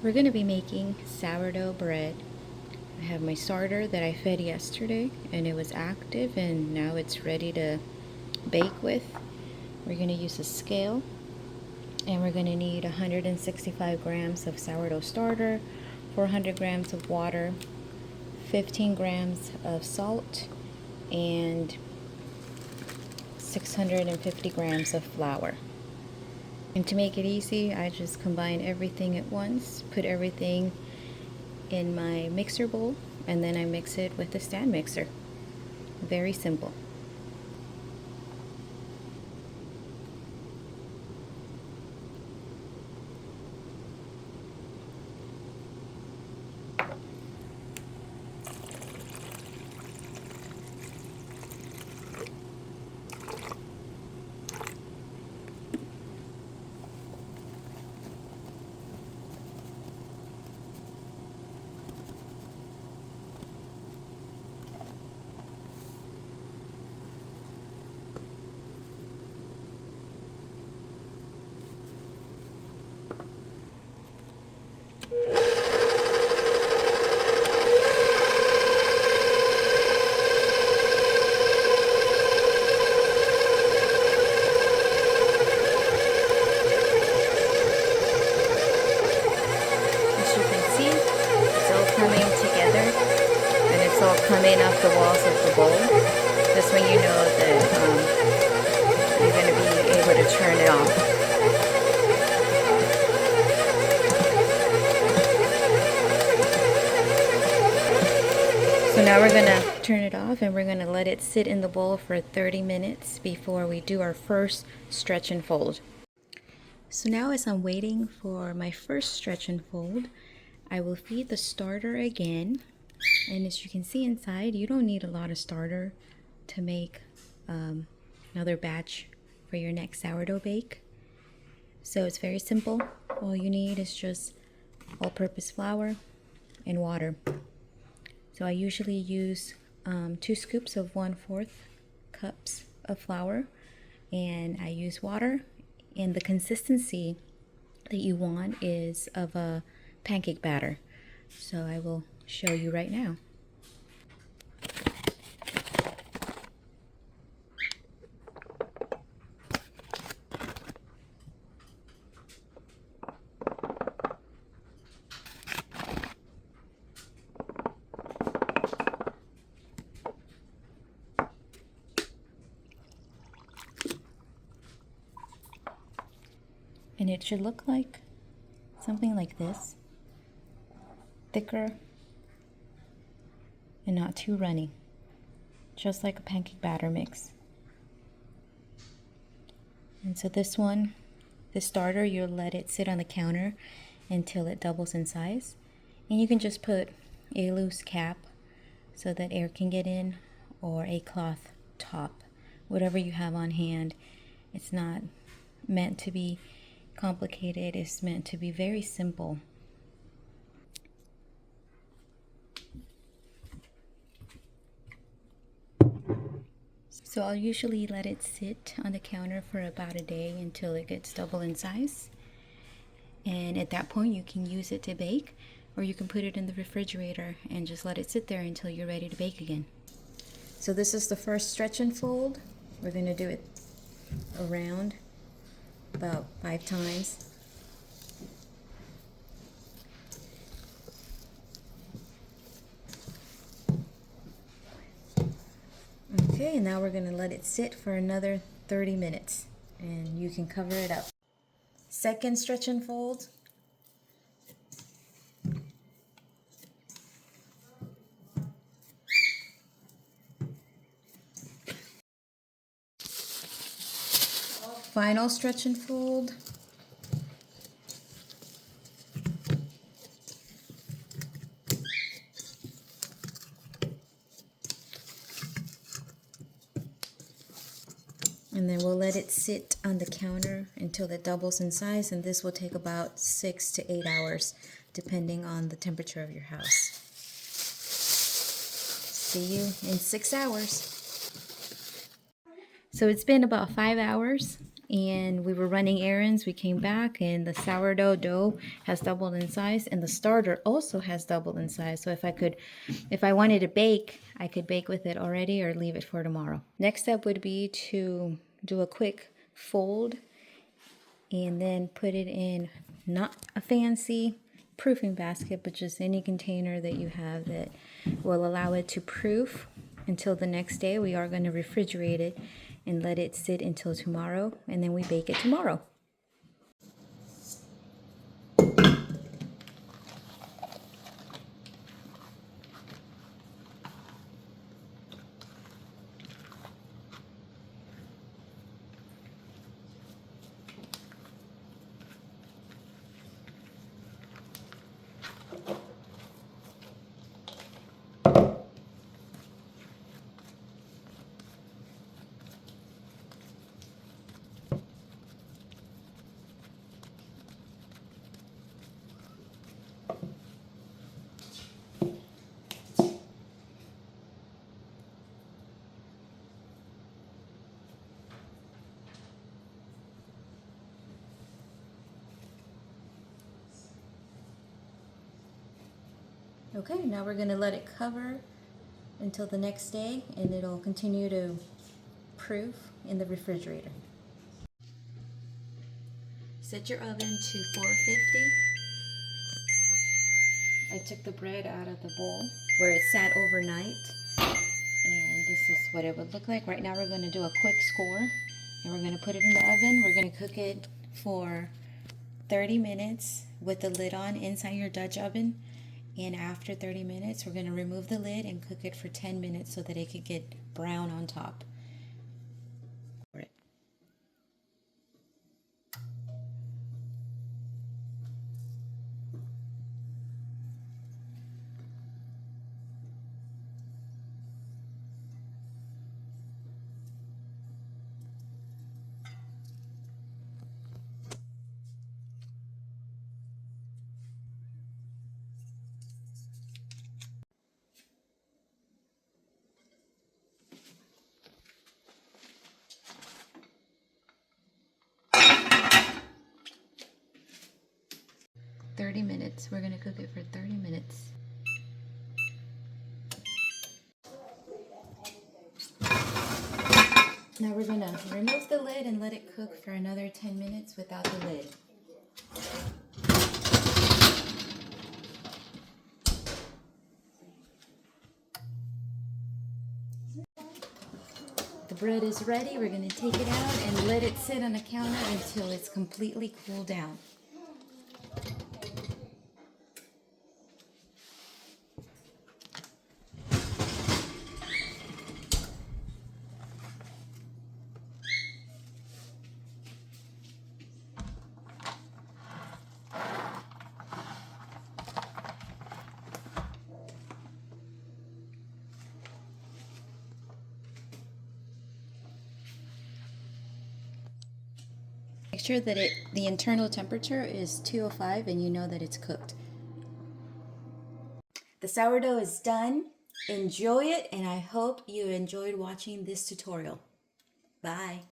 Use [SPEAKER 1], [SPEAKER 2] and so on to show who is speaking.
[SPEAKER 1] We're going to be making sourdough bread. I have my starter that I fed yesterday and it was active and now it's ready to bake with. We're going to use a scale and we're going to need 165 grams of sourdough starter, 400 grams of water, 15 grams of salt, and 650 grams of flour. And to make it easy, I just combine everything at once, put everything in my mixer bowl, and then I mix it with the stand mixer. Very simple. As you can see, it's all coming together and it's all coming off the walls of the bowl. That's when you know that you're going to be able to turn it off. So now we're going to turn it off and we're going to let it sit in the bowl for 30 minutes before we do our first stretch and fold. So now as I'm waiting for my first stretch and fold, I will feed the starter again. And as you can see inside, you don't need a lot of starter to make another batch for your next sourdough bake. So it's very simple. All you need is just all-purpose flour and water. So I usually use 2 scoops of 1/4 cups of flour, and I use water, and the consistency that you want is of a pancake batter. So I will show you right now. And it should look like something like this. Thicker and not too runny. Just like a pancake batter mix. And so this starter, you'll let it sit on the counter until it doubles in size. And you can just put a loose cap so that air can get in, or a cloth top, whatever you have on hand. It's not meant to be complicated, it's meant to be very simple. So I'll usually let it sit on the counter for about a day until it gets double in size. And at that point you can use it to bake, or you can put it in the refrigerator and just let it sit there until you're ready to bake again. So this is the first stretch and fold. We're going to do it around about 5 times. Okay, and now we're going to let it sit for another 30 minutes and you can cover it up. Second stretch and fold. Final stretch and fold. And then we'll let it sit on the counter until it doubles in size, and this will take about 6 to 8 hours depending on the temperature of your house. See you in 6 hours. So it's been about 5 hours. and we were running errands. We came back and the sourdough dough has doubled in size, and the starter also has doubled in size. So if I wanted to bake, I could bake with it already or leave it for tomorrow. Next step would be to do a quick fold and then put it in not a fancy proofing basket, but just any container that you have that will allow it to proof until the next day. We are going to refrigerate it and let it sit until tomorrow, and then we bake it tomorrow. Okay, now we're going to let it cover until the next day, and it'll continue to proof in the refrigerator. Set your oven to 450. I took the bread out of the bowl where it sat overnight, and this is what it would look like. Right now we're going to do a quick score, and we're going to put it in the oven. We're going to cook it for 30 minutes with the lid on inside your Dutch oven. And after 30 minutes, we're going to remove the lid and cook it for 10 minutes so that it could get brown on top. Right. Minutes. We're going to cook it for 30 minutes. Now we're going to remove the lid and let it cook for another 10 minutes without the lid. The bread is ready. We're going to take it out and let it sit on the counter until it's completely cooled down. Make sure that the internal temperature is 205 and you know that it's cooked. The sourdough is done. Enjoy it, and I hope you enjoyed watching this tutorial. Bye.